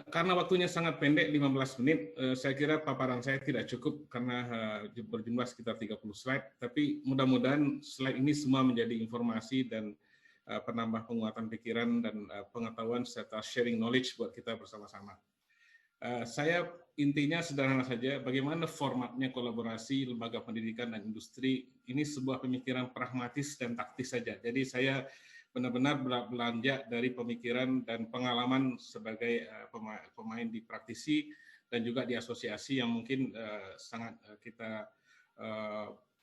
Karena waktunya sangat pendek, 15 menit, saya kira paparan saya tidak cukup karena berjumlah sekitar 30 slide, tapi mudah-mudahan slide ini semua menjadi informasi dan penambah penguatan pikiran dan pengetahuan serta sharing knowledge buat kita bersama-sama. Saya intinya sederhana saja, bagaimana formatnya kolaborasi lembaga pendidikan dan industri, ini sebuah pemikiran pragmatis dan taktis saja. Jadi saya benar-benar belanja dari pemikiran dan pengalaman sebagai pemain di praktisi dan juga di asosiasi yang mungkin sangat kita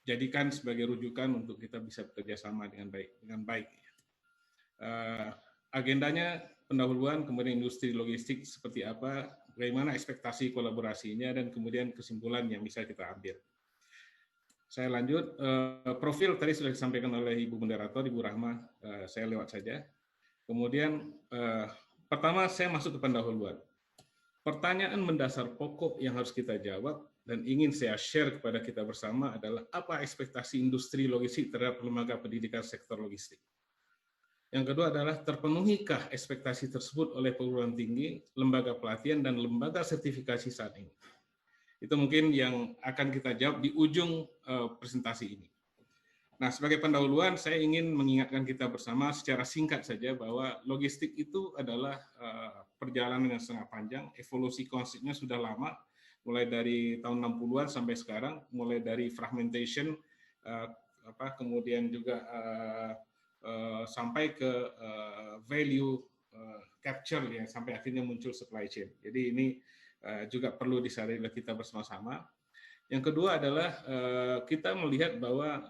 jadikan sebagai rujukan untuk kita bisa bekerja sama dengan baik. Agendanya pendahuluan, kemudian industri logistik seperti apa, bagaimana ekspektasi kolaborasinya, dan kemudian kesimpulan yang bisa kita ambil. Saya lanjut, profil tadi sudah disampaikan oleh Ibu Moderator, Ibu Rahma, saya lewat saja. Kemudian, pertama saya masuk ke pendahuluan. Pertanyaan mendasar pokok yang harus kita jawab dan ingin saya share kepada kita bersama adalah apa ekspektasi industri logistik terhadap lembaga pendidikan sektor logistik. Yang kedua adalah terpenuhikah ekspektasi tersebut oleh perguruan tinggi, lembaga pelatihan, dan lembaga sertifikasi saat ini. Itu mungkin yang akan kita jawab di ujung presentasi ini. Nah, sebagai pendahuluan, saya ingin mengingatkan kita bersama secara singkat saja bahwa logistik itu adalah perjalanan yang sangat panjang, evolusi konsepnya sudah lama, mulai dari tahun 60-an sampai sekarang, mulai dari fragmentation, kemudian juga sampai ke value capture, ya, sampai akhirnya muncul supply chain. Jadi ini juga perlu disadari oleh kita bersama-sama. Yang kedua adalah kita melihat bahwa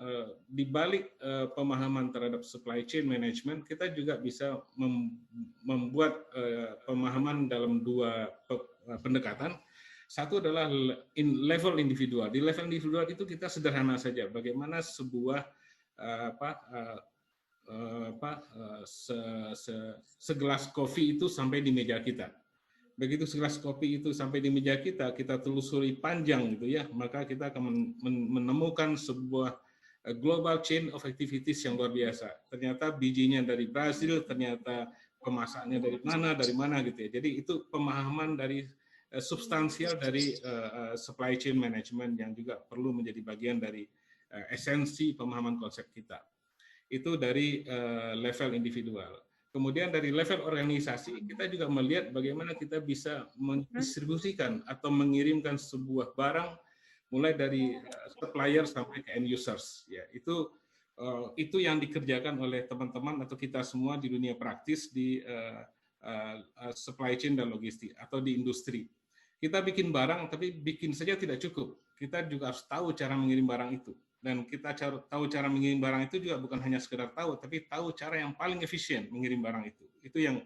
di balik pemahaman terhadap supply chain management, kita juga bisa membuat pemahaman dalam dua pendekatan. Satu adalah level individual. Di level individual itu kita sederhana saja, bagaimana sebuah segelas kopi itu sampai di meja kita. Begitu segelas kopi itu sampai di meja kita, kita telusuri panjang gitu ya, maka kita akan menemukan sebuah global chain of activities yang luar biasa. Ternyata bijinya dari Brazil, ternyata pemasaknya dari mana gitu ya. Jadi itu pemahaman dari substansial dari supply chain management yang juga perlu menjadi bagian dari esensi pemahaman konsep kita. Itu dari level individual. Kemudian dari level organisasi, kita juga melihat bagaimana kita bisa mendistribusikan atau mengirimkan sebuah barang mulai dari supplier sampai ke end users. Ya, itu yang dikerjakan oleh teman-teman atau kita semua di dunia praktis di supply chain dan logistik atau di industri. Kita bikin barang, tapi bikin saja tidak cukup. Kita juga harus tahu cara mengirim barang itu. Dan kita tahu cara mengirim barang itu juga bukan hanya sekedar tahu, tapi tahu cara yang paling efisien mengirim barang itu. Itu yang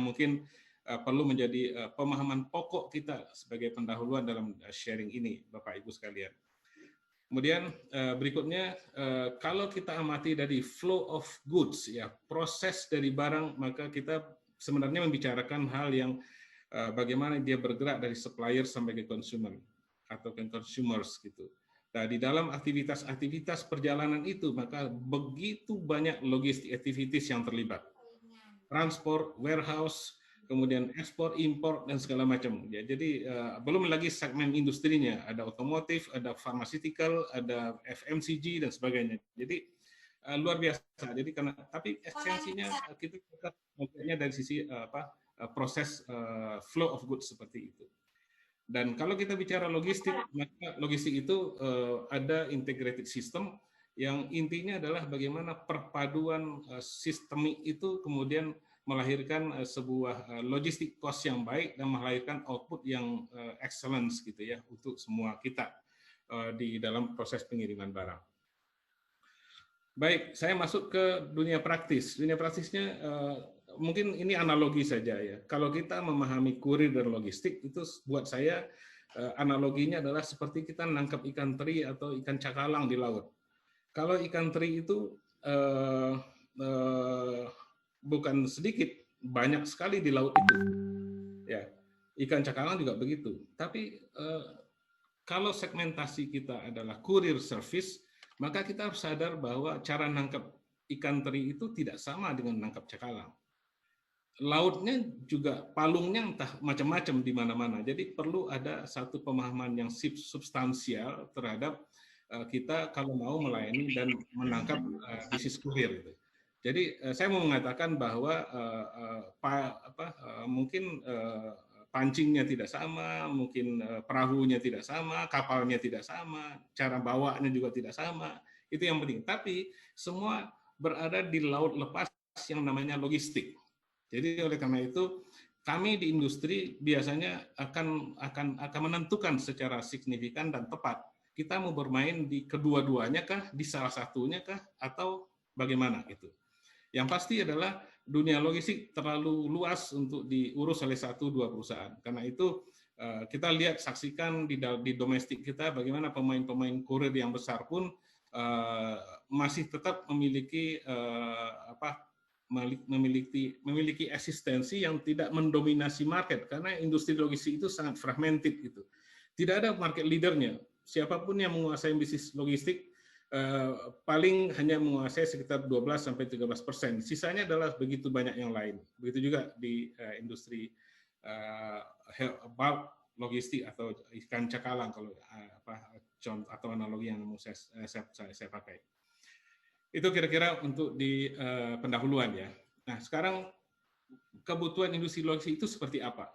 mungkin perlu menjadi pemahaman pokok kita sebagai pendahuluan dalam sharing ini, Bapak Ibu sekalian. Kemudian berikutnya, kalau kita amati dari flow of goods, ya proses dari barang, maka kita sebenarnya membicarakan hal yang bagaimana dia bergerak dari supplier sampai ke consumer atau ke consumers gitu. Nah, di dalam aktivitas perjalanan itu, maka begitu banyak logistik activities yang terlibat. Transport, warehouse, kemudian ekspor, impor, dan segala macam. Ya, jadi belum lagi segmen industrinya, ada otomotif, ada pharmaceutical, ada FMCG, dan sebagainya. Jadi luar biasa. Jadi tapi esensinya kita melihatnya dari sisi proses flow of goods seperti itu. Dan kalau kita bicara logistik, maka logistik itu ada integrated system yang intinya adalah bagaimana perpaduan sistemik itu kemudian melahirkan sebuah logistik cost yang baik dan melahirkan output yang excellence gitu ya untuk semua kita di dalam proses pengiriman barang. Baik, saya masuk ke dunia praktis. Dunia praktisnya mungkin ini analogi saja ya. Kalau kita memahami kurir dan logistik, itu buat saya analoginya adalah seperti kita nangkap ikan teri atau ikan cakalang di laut. Kalau ikan teri itu bukan sedikit, banyak sekali di laut itu. Ya, ikan cakalang juga begitu. Tapi kalau segmentasi kita adalah kurir service, maka kita harus sadar bahwa cara nangkap ikan teri itu tidak sama dengan nangkap cakalang. lautnya juga palungnya entah macam-macam di mana-mana. Jadi perlu ada satu pemahaman yang substansial terhadap kita kalau mau melayani dan menangkap bisnis kurir itu. Jadi saya mau mengatakan bahwa mungkin pancingnya tidak sama, mungkin perahunya tidak sama, kapalnya tidak sama, cara bawanya juga tidak sama. Itu yang penting. Tapi semua berada di laut lepas yang namanya logistik. Jadi oleh karena itu kami di industri biasanya akan menentukan secara signifikan dan tepat kita mau bermain di kedua-duanya kah, di salah satunya kah, atau bagaimana gitu. Yang pasti adalah dunia logistik terlalu luas untuk diurus oleh 1-2 perusahaan. Karena itu kita lihat, saksikan di domestik kita bagaimana pemain-pemain kurir yang besar pun masih tetap memiliki memiliki eksistensi yang tidak mendominasi market, karena industri logistik itu sangat fragmented gitu. Tidak ada market leadernya. Siapapun yang menguasai bisnis logistik paling hanya menguasai sekitar 12-13%. Sisanya adalah begitu banyak yang lain. Begitu juga di industri bulk logistik atau ikan cakalang kalau atau analogi yang mau saya pakai. Itu kira-kira untuk di pendahuluan ya. Nah, sekarang kebutuhan industri logistik itu seperti apa?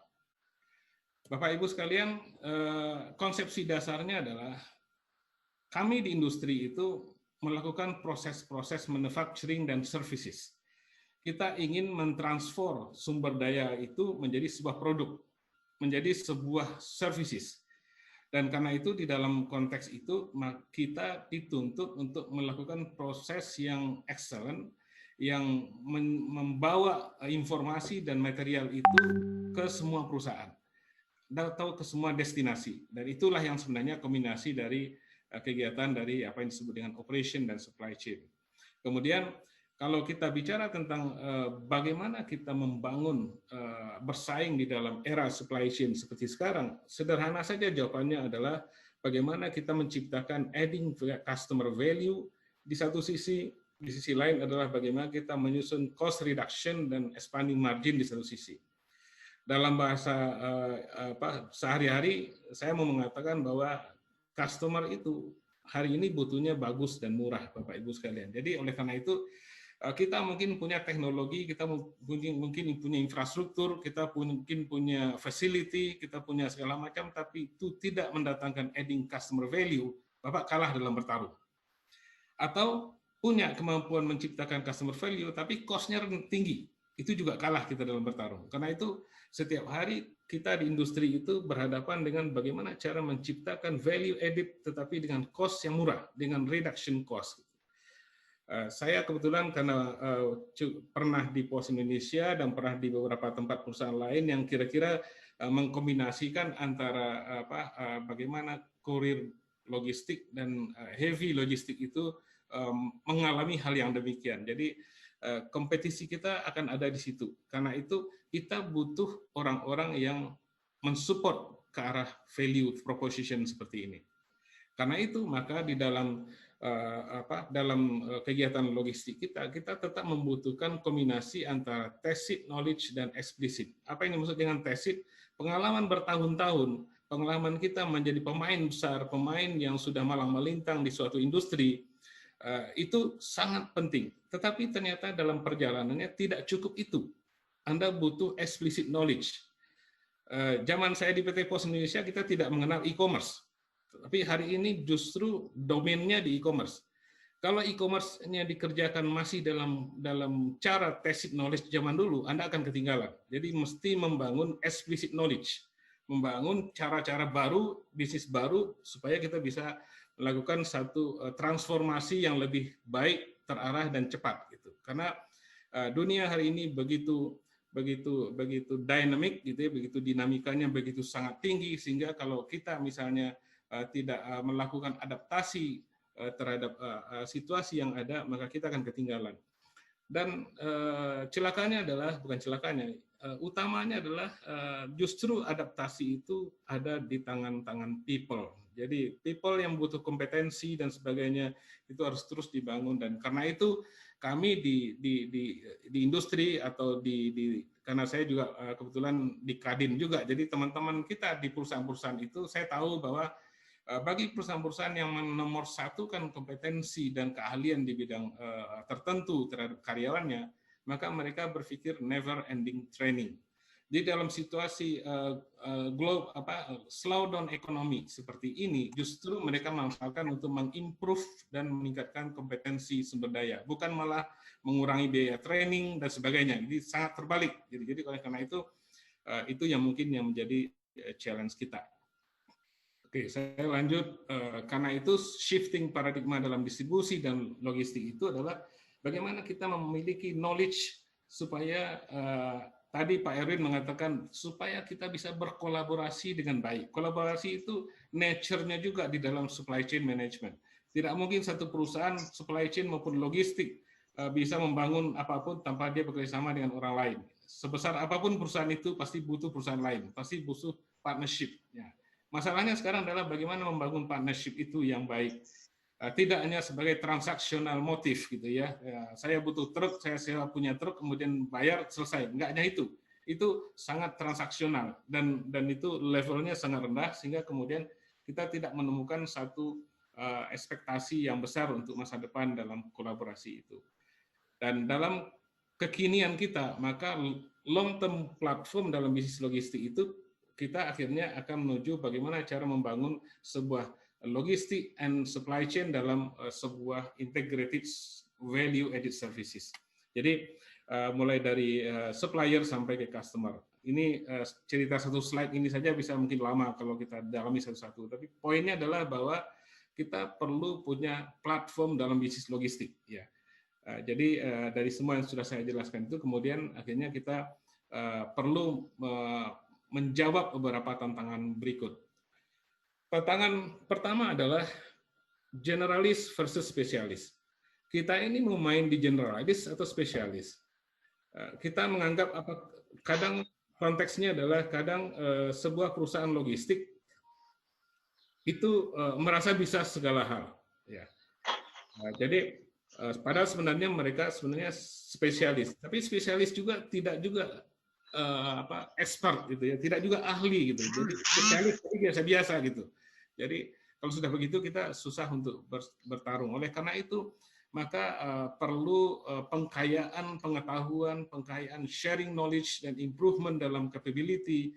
Bapak Ibu sekalian, konsepsi dasarnya adalah kami di industri itu melakukan proses-proses manufacturing dan services. Kita ingin mentransfer sumber daya itu menjadi sebuah produk, menjadi sebuah services. Dan karena itu di dalam konteks itu kita dituntut untuk melakukan proses yang excellent, yang membawa informasi dan material itu ke semua perusahaan atau ke semua destinasi. Dan itulah yang sebenarnya kombinasi dari kegiatan dari apa yang disebut dengan operation dan supply chain. Kemudian kalau kita bicara tentang bagaimana kita membangun bersaing di dalam era supply chain seperti sekarang, sederhana saja jawabannya adalah bagaimana kita menciptakan adding customer value di satu sisi, di sisi lain adalah bagaimana kita menyusun cost reduction dan expanding margin di satu sisi. Dalam bahasa sehari-hari saya mau mengatakan bahwa customer itu hari ini butuhnya bagus dan murah, Bapak Ibu sekalian. Jadi oleh karena itu kita mungkin punya teknologi, kita mungkin punya infrastruktur, kita mungkin punya facility, kita punya segala macam, tapi itu tidak mendatangkan adding customer value, Bapak kalah dalam bertarung. Atau punya kemampuan menciptakan customer value, tapi cost-nya tinggi, itu juga kalah kita dalam bertarung. Karena itu setiap hari kita di industri itu berhadapan dengan bagaimana cara menciptakan value added, tetapi dengan cost yang murah, dengan reduction cost. Saya kebetulan karena pernah di Pos Indonesia dan pernah di beberapa tempat perusahaan lain yang kira-kira mengkombinasikan antara bagaimana kurir logistik dan heavy logistik itu mengalami hal yang demikian. Jadi kompetisi kita akan ada di situ. Karena itu kita butuh orang-orang yang mensupport ke arah value proposition seperti ini. Karena itu maka di dalam kegiatan logistik kita tetap membutuhkan kombinasi antara tacit knowledge dan explicit. Apa yang dimaksud dengan tacit? Pengalaman bertahun-tahun, pengalaman kita menjadi pemain besar, pemain yang sudah malang melintang di suatu industri, itu sangat penting. Tetapi ternyata dalam perjalanannya tidak cukup itu. Anda butuh explicit knowledge. Zaman saya di PT Pos Indonesia kita tidak mengenal e-commerce. Tapi hari ini justru domainnya di e-commerce. Kalau e-commerce-nya dikerjakan masih dalam cara tacit knowledge zaman dulu, Anda akan ketinggalan. Jadi mesti membangun explicit knowledge, membangun cara-cara baru, bisnis baru, supaya kita bisa melakukan satu transformasi yang lebih baik, terarah dan cepat. Gitu. Karena dunia hari ini begitu dynamic, gitu ya, begitu dinamikanya begitu sangat tinggi, sehingga kalau kita misalnya tidak melakukan adaptasi terhadap situasi yang ada, maka kita akan ketinggalan. Dan celakanya adalah, bukan celakanya, utamanya adalah justru adaptasi itu ada di tangan-tangan people. Jadi people yang butuh kompetensi dan sebagainya itu harus terus dibangun, dan karena itu kami di industri atau karena saya juga kebetulan di Kadin juga, jadi teman-teman kita di perusahaan-perusahaan itu saya tahu bahwa bagi perusahaan-perusahaan yang menomorsatukan kompetensi dan keahlian di bidang tertentu terhadap karyawannya, maka mereka berpikir never ending training. Di dalam situasi slowdown ekonomi seperti ini, justru mereka memanfaatkan untuk mengimprove dan meningkatkan kompetensi sumber daya, bukan malah mengurangi biaya training dan sebagainya. Jadi sangat terbalik. Jadi oleh karena itu yang mungkin yang menjadi challenge kita. Oke, saya lanjut. Karena itu shifting paradigma dalam distribusi dan logistik itu adalah bagaimana kita memiliki knowledge supaya tadi Pak Erwin mengatakan supaya kita bisa berkolaborasi dengan baik. Kolaborasi itu nature-nya juga di dalam supply chain management. Tidak mungkin satu perusahaan supply chain maupun logistik bisa membangun apapun tanpa dia bekerjasama dengan orang lain. Sebesar apapun perusahaan itu pasti butuh perusahaan lain, pasti butuh partnership. Ya. Masalahnya sekarang adalah bagaimana membangun partnership itu yang baik. Tidak hanya sebagai transaksional motif gitu ya. Saya butuh truk, saya sewa punya truk, kemudian bayar, selesai. Enggak hanya itu. Itu sangat transaksional dan itu levelnya sangat rendah sehingga kemudian kita tidak menemukan satu ekspektasi yang besar untuk masa depan dalam kolaborasi itu. Dan dalam kekinian kita, maka long term platform dalam bisnis logistik itu kita akhirnya akan menuju bagaimana cara membangun sebuah logistik and supply chain dalam sebuah integrated value added services. Jadi mulai dari supplier sampai ke customer. Ini cerita satu slide ini saja bisa mungkin lama kalau kita dalami satu-satu. Tapi poinnya adalah bahwa kita perlu punya platform dalam bisnis logistik. Ya. Jadi dari semua yang sudah saya jelaskan itu kemudian akhirnya kita perlu menjawab beberapa tantangan berikut. Tantangan pertama adalah generalis versus spesialis. Kita ini mau main di generalis atau spesialis. Kita menganggap kadang konteksnya adalah kadang sebuah perusahaan logistik itu merasa bisa segala hal. Ya. Jadi padahal sebenarnya mereka spesialis, tapi spesialis juga tidak juga expert gitu ya, tidak juga ahli gitu. Jadi spesialis tapi biasa-biasa gitu. Jadi kalau sudah begitu kita susah untuk bertarung. Oleh karena itu maka perlu pengkayaan pengetahuan, pengkayaan sharing knowledge dan improvement dalam capability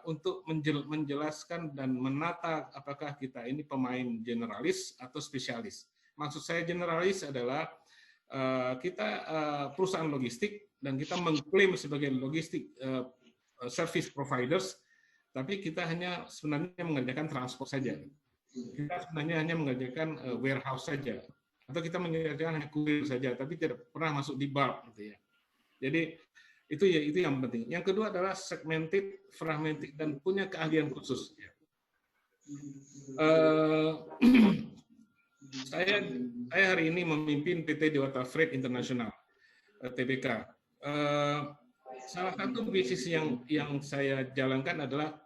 untuk menjelaskan dan menata apakah kita ini pemain generalis atau spesialis. Maksud saya generalis adalah kita perusahaan logistik dan kita mengklaim sebagai logistik service providers, tapi kita hanya sebenarnya mengerjakan transport saja. Kita sebenarnya hanya mengerjakan warehouse saja, atau kita mengerjakan hanya kurir saja, tapi tidak pernah masuk di bulk gitu ya. Jadi itu yang penting. Yang kedua adalah segmented, fragmented dan punya keahlian khusus. Saya hari ini memimpin PT Dewata Freight International, TBK. Salah satu bisnis yang saya jalankan adalah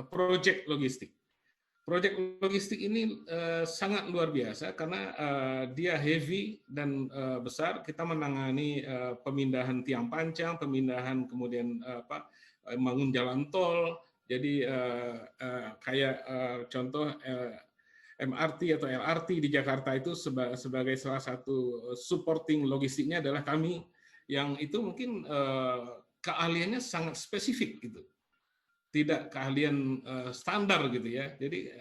project logistik. Project logistik ini sangat luar biasa karena dia heavy dan besar. Kita menangani pemindahan tiang pancang, pemindahan kemudian bangun jalan tol. Jadi kayak contoh MRT atau LRT di Jakarta itu sebagai salah satu supporting logistiknya adalah kami, yang itu mungkin keahliannya sangat spesifik gitu, tidak keahlian standar gitu ya. Jadi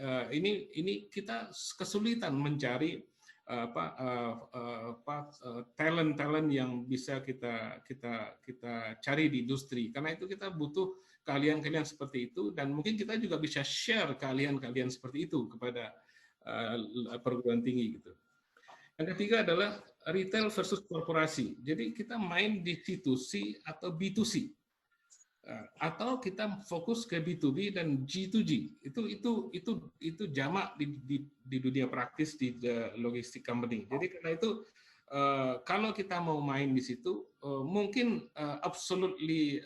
ini kita kesulitan mencari talent yang bisa kita cari di industri. Karena itu kita butuh keahlian-keahlian seperti itu, dan mungkin kita juga bisa share keahlian-keahlian seperti itu kepada perguruan tinggi gitu. Yang ketiga adalah retail versus korporasi. Jadi kita main di C2C atau B2C, atau kita fokus ke B2B dan G2G. Itu jamak di dunia praktis di logistik company. Jadi karena itu kalau kita mau main di situ, mungkin absolutely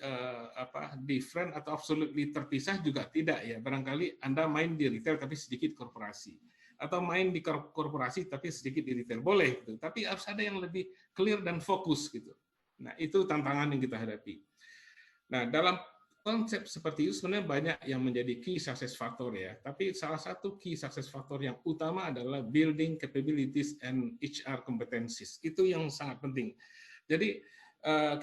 different atau absolutely terpisah juga tidak ya. Barangkali Anda main di retail tapi sedikit korporasi, atau main di korporasi tapi sedikit di retail, boleh gitu. Tapi harus ada yang lebih clear dan fokus gitu. Nah, itu tantangan yang kita hadapi. Nah, dalam konsep seperti itu sebenarnya banyak yang menjadi key success factor ya. Tapi salah satu key success factor yang utama adalah building capabilities and HR competencies. Itu yang sangat penting. Jadi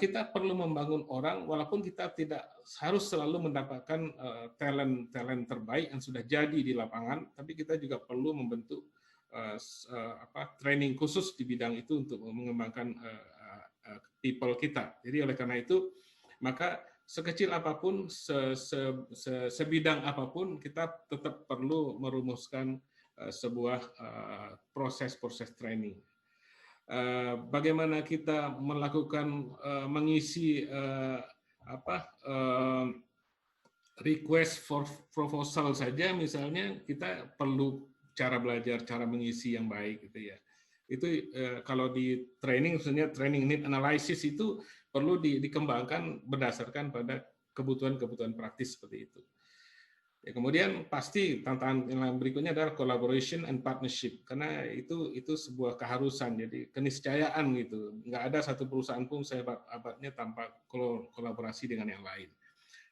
kita perlu membangun orang walaupun kita tidak harus selalu mendapatkan talent terbaik yang sudah jadi di lapangan, tapi kita juga perlu membentuk training khusus di bidang itu untuk mengembangkan people kita. Jadi oleh karena itu maka sekecil apapun, sebidang apapun, kita tetap perlu merumuskan sebuah proses-proses training. Bagaimana kita melakukan mengisi request for proposal saja, misalnya kita perlu cara belajar, cara mengisi yang baik, gitu ya. Itu kalau di training, misalnya training need analysis itu perlu dikembangkan berdasarkan pada kebutuhan-kebutuhan praktis seperti itu. Ya, kemudian pasti tantangan yang berikutnya adalah collaboration and partnership, karena itu sebuah keharusan, jadi keniscayaan gitu. Nggak ada satu perusahaan pun sehebat-hebatnya tanpa kolaborasi dengan yang lain.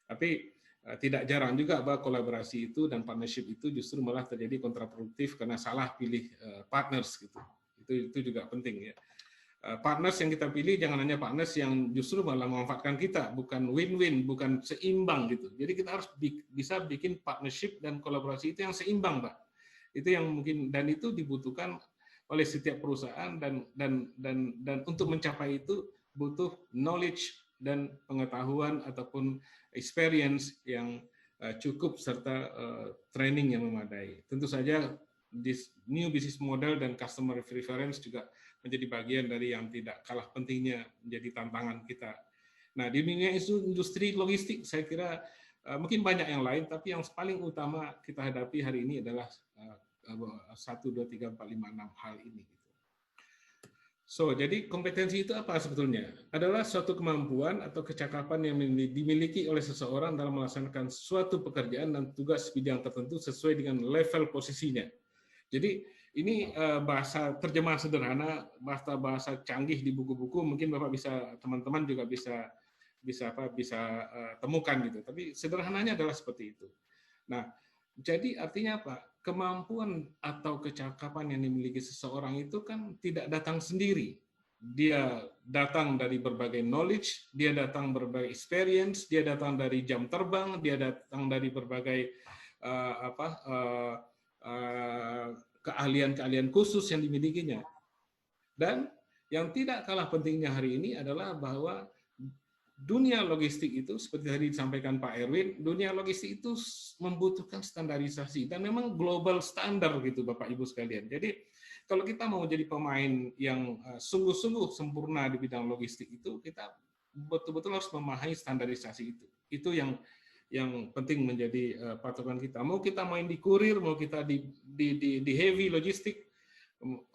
Tapi tidak jarang juga bahwa kolaborasi itu dan partnership itu justru malah terjadi kontraproduktif karena salah pilih partners gitu. Itu juga penting ya. Partners yang kita pilih jangan hanya partners yang justru malah memanfaatkan kita, bukan win-win, bukan seimbang gitu. Jadi kita harus bisa bikin partnership dan kolaborasi itu yang seimbang, Pak. Itu yang mungkin, dan itu dibutuhkan oleh setiap perusahaan, dan untuk mencapai itu butuh knowledge dan pengetahuan ataupun experience yang cukup serta training yang memadai. Tentu saja new business model dan customer preference juga menjadi bagian dari yang tidak kalah pentingnya menjadi tantangan kita. Nah, di dunia industri logistik, saya kira mungkin banyak yang lain, tapi yang paling utama kita hadapi hari ini adalah 1, 2, 3, 4, 5, 6 hal ini. So, jadi kompetensi itu apa sebetulnya? Adalah suatu kemampuan atau kecakapan yang dimiliki oleh seseorang dalam melaksanakan suatu pekerjaan dan tugas bidang tertentu sesuai dengan level posisinya. Jadi ini bahasa terjemah sederhana, bahasa canggih di buku-buku, mungkin Bapak bisa, teman-teman juga bisa temukan gitu. Tapi sederhananya adalah seperti itu. Nah, jadi artinya apa? Kemampuan atau kecakapan yang dimiliki seseorang itu kan tidak datang sendiri. Dia datang dari berbagai knowledge, dia datang berbagai experience, dia datang dari jam terbang, dia datang dari berbagai keahlian-keahlian khusus yang dimilikinya. Dan yang tidak kalah pentingnya hari ini adalah bahwa dunia logistik itu, seperti tadi disampaikan Pak Erwin, dunia logistik itu membutuhkan standarisasi, dan memang global standar gitu Bapak Ibu sekalian. Jadi kalau kita mau jadi pemain yang sungguh-sungguh sempurna di bidang logistik itu, kita betul-betul harus memahami standarisasi itu. Itu yang penting menjadi patokan kita. Mau kita main di kurir, mau kita di heavy logistik,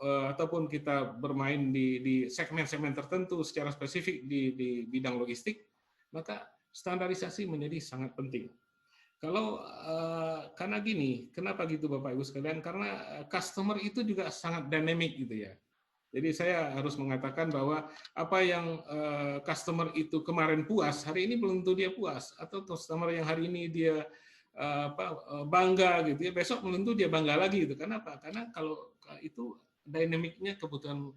ataupun kita bermain di segmen-segmen tertentu secara spesifik di bidang logistik, maka standarisasi menjadi sangat penting. Karena gini, kenapa gitu Bapak Ibu sekalian? Karena customer itu juga sangat dynamic gitu ya. Jadi saya harus mengatakan bahwa apa yang customer itu kemarin puas, hari ini belum tentu dia puas, atau customer yang hari ini dia bangga gitu ya, besok belum tentu dia bangga lagi gitu. Kenapa? Karena kalau itu dinamiknya kebutuhan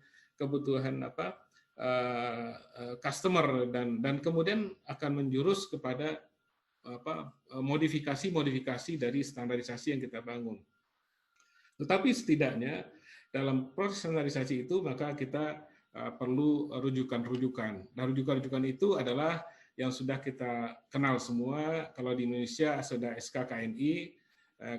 customer, dan kemudian akan menjurus kepada modifikasi dari standarisasi yang kita bangun. Tetapi setidaknya dalam proses standarisasi itu maka kita perlu rujukan-rujukan. Nah, rujukan-rujukan itu adalah yang sudah kita kenal semua. Kalau di Indonesia sudah SKKNI,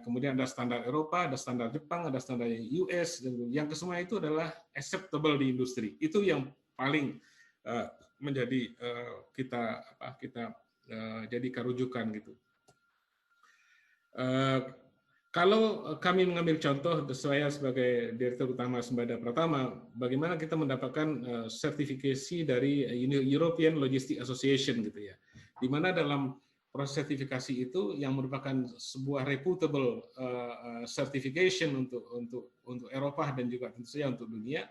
kemudian ada standar Eropa, ada standar Jepang, ada standar US, dan yang kesemua itu adalah acceptable di industri. Itu yang paling menjadi kita jadikan rujukan gitu. Kalau kami mengambil contoh, saya sebagai Direktur Utama Sembada Pratama, bagaimana kita mendapatkan sertifikasi dari European Logistics Association gitu ya, di mana dalam proses sertifikasi itu yang merupakan sebuah reputable certification untuk Eropa dan juga tentu saja untuk dunia,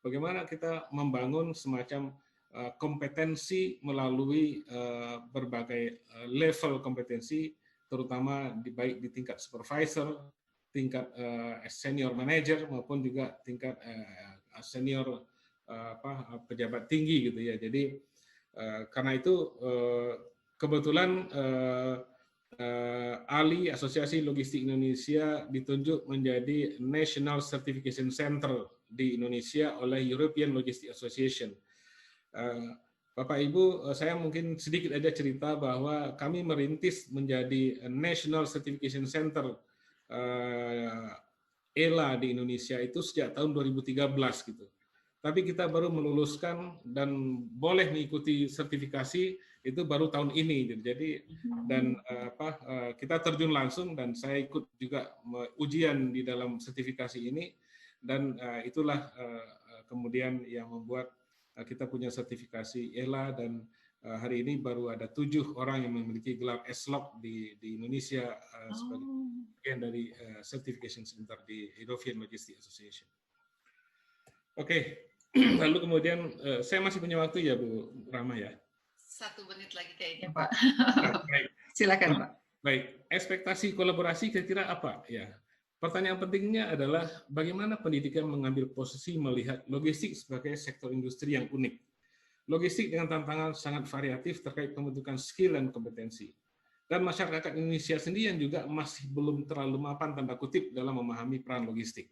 bagaimana kita membangun semacam kompetensi melalui berbagai level kompetensi, terutama baik di tingkat supervisor, tingkat senior manager maupun juga tingkat senior pejabat tinggi gitu ya. Jadi karena itu kebetulan ALI, Asosiasi Logistik Indonesia, ditunjuk menjadi National Certification Center di Indonesia oleh European Logistics Association. Bapak Ibu, saya mungkin sedikit aja cerita bahwa kami merintis menjadi National Certification Center ELA di Indonesia itu sejak tahun 2013 gitu. Tapi kita baru meluluskan dan boleh mengikuti sertifikasi itu baru tahun ini. Jadi dan kita terjun langsung dan saya ikut juga ujian di dalam sertifikasi ini dan itulah kemudian yang membuat kita punya sertifikasi ELA dan hari ini baru ada 7 orang yang memiliki gelar S-Log di Indonesia sebagai bagian dari Certification Center di European Logistics Association. Oke, lalu kemudian saya masih punya waktu ya Bu Rama ya? 1 menit lagi kayaknya Pak. Baik. Silakan Pak. Baik, ekspektasi kolaborasi kira-kira apa ya? Pertanyaan pentingnya adalah bagaimana pendidikan mengambil posisi melihat logistik sebagai sektor industri yang unik. Logistik dengan tantangan sangat variatif terkait pembentukan skill dan kompetensi. Dan masyarakat Indonesia sendiri yang juga masih belum terlalu mapan tanda kutip dalam memahami peran logistik.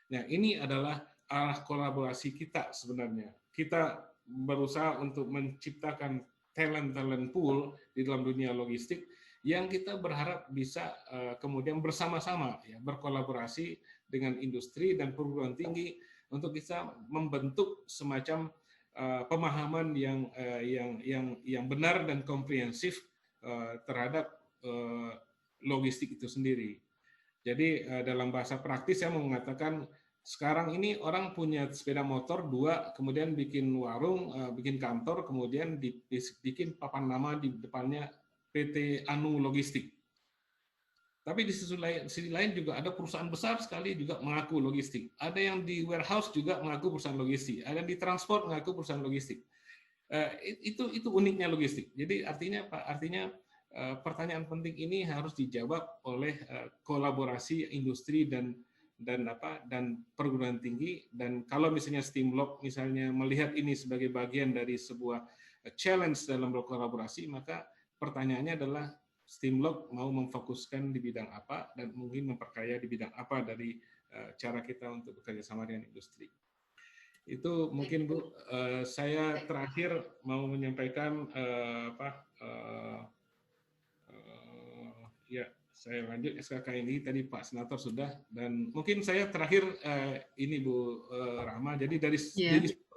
Nah, ini adalah arah kolaborasi kita sebenarnya. Kita berusaha untuk menciptakan talent pool di dalam dunia logistik yang kita berharap bisa kemudian bersama-sama ya, berkolaborasi dengan industri dan perguruan tinggi untuk bisa membentuk semacam pemahaman yang benar dan komprehensif terhadap logistik itu sendiri. Jadi dalam bahasa praktis saya mau mengatakan sekarang ini orang punya sepeda motor 2, kemudian bikin warung, bikin kantor, kemudian bikin papan nama di depannya PT Anu Logistik. Tapi di sisi lain juga ada perusahaan besar sekali juga mengaku logistik. Ada yang di warehouse juga mengaku perusahaan logistik. Ada yang di transport mengaku perusahaan logistik. Itu uniknya logistik. Jadi artinya pertanyaan penting ini harus dijawab oleh kolaborasi industri dan perguruan tinggi. Dan kalau misalnya Stimlog misalnya melihat ini sebagai bagian dari sebuah challenge dalam berkolaborasi, maka pertanyaannya adalah Stimlog mau memfokuskan di bidang apa dan mungkin memperkaya di bidang apa dari cara kita untuk bekerja sama dengan industri. Itu mungkin Bu, saya terakhir mau menyampaikan ya saya lanjut SKK ini tadi Pak Senator sudah, dan mungkin saya terakhir ini Bu Rahma, jadi dari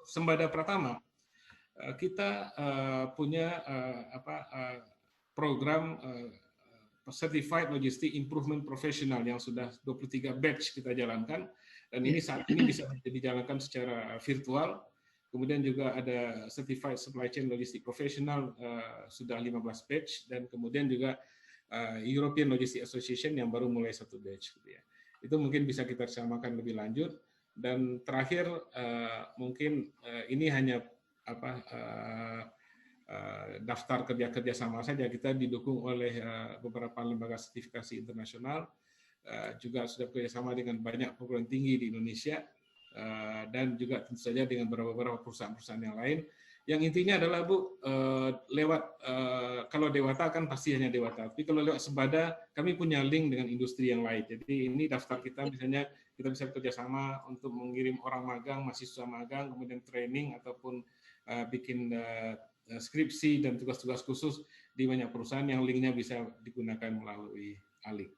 Sembada Pratama kita punya program Certified Logistic Improvement Professional yang sudah 23 batch kita jalankan, dan ini saat ini bisa dijalankan secara virtual. Kemudian juga ada Certified Supply Chain Logistic Professional sudah 15 batch, dan kemudian juga European Logistics Association yang baru mulai 1 batch gitu ya. Itu mungkin bisa kita samakan lebih lanjut. Dan terakhir mungkin ini hanya daftar kerja sama saja, kita didukung oleh beberapa lembaga sertifikasi internasional, juga sudah bekerjasama dengan banyak perguruan tinggi di Indonesia, dan juga tentu saja dengan beberapa perusahaan-perusahaan yang lain. Yang intinya adalah Bu, lewat kalau Dewata kan pasti hanya Dewata, tapi kalau lewat Sembada kami punya link dengan industri yang lain. Jadi ini daftar kita, misalnya kita bisa bekerjasama untuk mengirim orang magang, mahasiswa magang, kemudian training ataupun bikin skripsi dan tugas-tugas khusus di banyak perusahaan yang linknya bisa digunakan melalui ALI.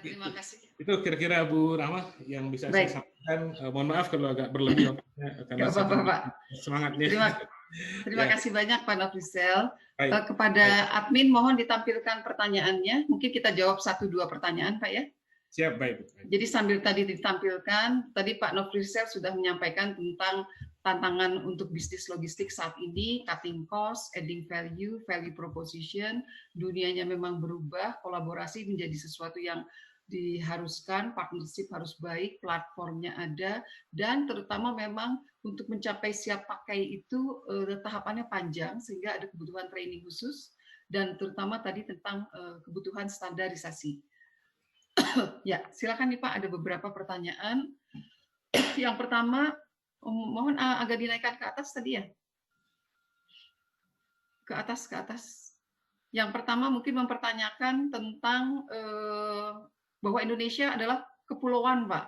Terima kasih. Itu kira-kira Bu Rahma yang bisa saya sampaikan. Mohon maaf kalau agak berlebih karena apa-apa, Pak. semangatnya. Terima Ya, kasih banyak Pak Nofrisel. baik. Baik. Kepada admin mohon ditampilkan pertanyaannya. Mungkin kita jawab 1-2 pertanyaan Pak ya. Siap, baik. Baik. Jadi sambil tadi ditampilkan, tadi Pak Nofrisel sudah menyampaikan tentang tantangan untuk bisnis logistik saat ini, cutting cost, adding value, value proposition, dunianya memang berubah, kolaborasi menjadi sesuatu yang diharuskan, partnership harus baik, platformnya ada, dan terutama memang untuk mencapai siap pakai itu tahapannya panjang, sehingga ada kebutuhan training khusus, dan terutama tadi tentang kebutuhan standarisasi. Ya, silakan nih Pak, ada beberapa pertanyaan. Yang pertama, mohon agak dinaikkan ke atas tadi ya. Ke atas, ke atas. Yang pertama mungkin mempertanyakan tentang bahwa Indonesia adalah kepulauan, Pak.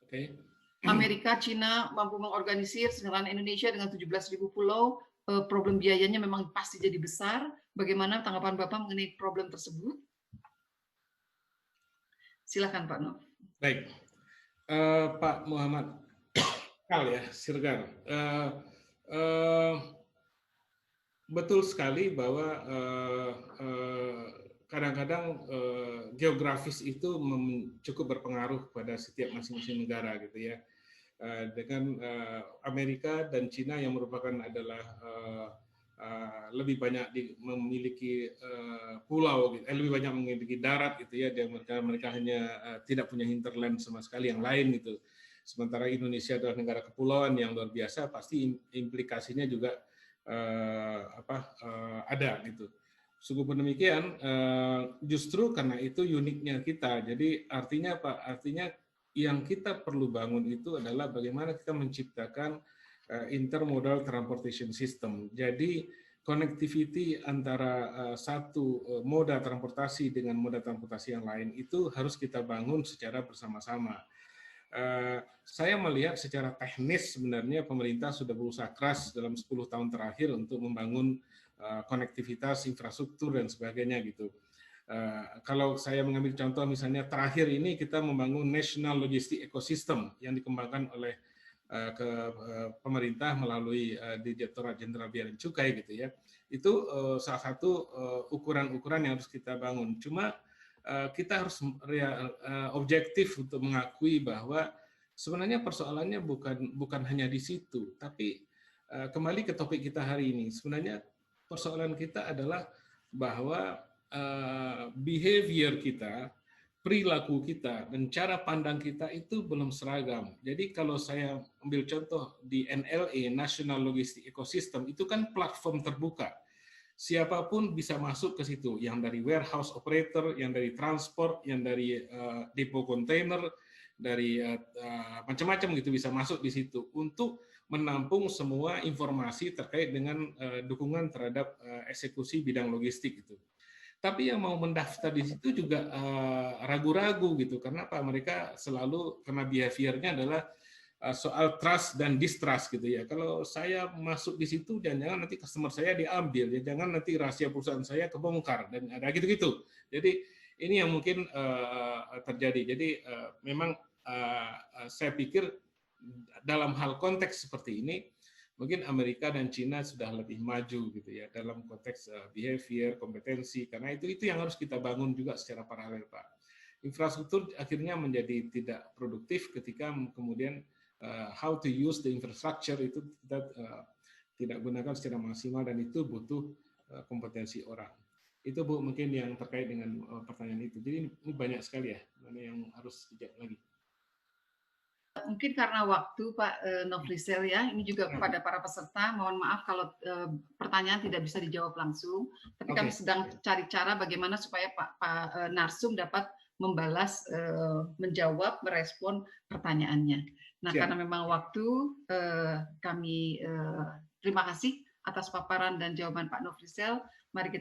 Oke. Amerika, Cina mampu mengorganisir sedangkan Indonesia dengan 17.000 pulau, problem biayanya memang pasti jadi besar. Bagaimana tanggapan Bapak mengenai problem tersebut? Silakan Pak Nov. Baik. Pak Muhammad Kal ya, Sirgar. Betul sekali bahwa kadang-kadang geografis itu cukup berpengaruh pada setiap masing-masing negara gitu ya. Dengan Amerika dan Cina yang merupakan adalah lebih banyak memiliki pulau, lebih banyak memiliki darat gitu ya, dan mereka hanya tidak punya hinterland sama sekali yang lain gitu. Sementara Indonesia adalah negara kepulauan yang luar biasa, pasti implikasinya juga ada gitu. Sungguh pun demikian, justru karena itu uniknya kita. Jadi artinya apa? Artinya yang kita perlu bangun itu adalah bagaimana kita menciptakan intermodal transportation system. Jadi connectivity antara satu moda transportasi dengan moda transportasi yang lain itu harus kita bangun secara bersama-sama. Saya melihat secara teknis sebenarnya pemerintah sudah berusaha keras dalam 10 tahun terakhir untuk membangun konektivitas, infrastruktur, dan sebagainya gitu. Kalau saya mengambil contoh misalnya terakhir ini kita membangun National Logistic Ecosystem yang dikembangkan oleh pemerintah melalui Direktorat Jenderal Bea dan Cukai gitu ya. Itu salah satu ukuran-ukuran yang harus kita bangun. Cuma kita harus objektif untuk mengakui bahwa sebenarnya persoalannya bukan hanya di situ, tapi kembali ke topik kita hari ini. Sebenarnya persoalan kita adalah bahwa behavior kita, perilaku kita, dan cara pandang kita itu belum seragam. Jadi kalau saya ambil contoh di NLE, National Logistic Ecosystem, itu kan platform terbuka. Siapapun bisa masuk ke situ, yang dari warehouse operator, yang dari transport, yang dari depo kontainer, dari macam-macam gitu bisa masuk di situ untuk menampung semua informasi terkait dengan dukungan terhadap eksekusi bidang logistik itu. Tapi yang mau mendaftar di situ juga ragu-ragu gitu, karena apa? Mereka selalu karena behaviornya adalah soal trust dan distrust gitu ya. Kalau saya masuk di situ, jangan nanti customer saya diambil, ya jangan nanti rahasia perusahaan saya kebongkar dan ada gitu-gitu. Jadi ini yang mungkin terjadi. Jadi memang saya pikir dalam hal konteks seperti ini, mungkin Amerika dan Cina sudah lebih maju gitu ya dalam konteks behavior, kompetensi, karena itu yang harus kita bangun juga secara paralel, Pak. Infrastruktur akhirnya menjadi tidak produktif ketika kemudian how to use the infrastructure itu kita tidak gunakan secara maksimal, dan itu butuh kompetensi orang. Itu Bu mungkin yang terkait dengan pertanyaan itu. Jadi ini banyak sekali ya mana yang harus dijawab lagi. Mungkin karena waktu Pak Nofrisel ya, ini juga kepada para peserta, mohon maaf kalau pertanyaan tidak bisa dijawab langsung, tapi kami sedang cari cara bagaimana supaya Pak Narsum dapat membalas, menjawab, merespon pertanyaannya. Nah, karena memang waktu, kami terima kasih atas paparan dan jawaban Pak Nofrisel. Mari kita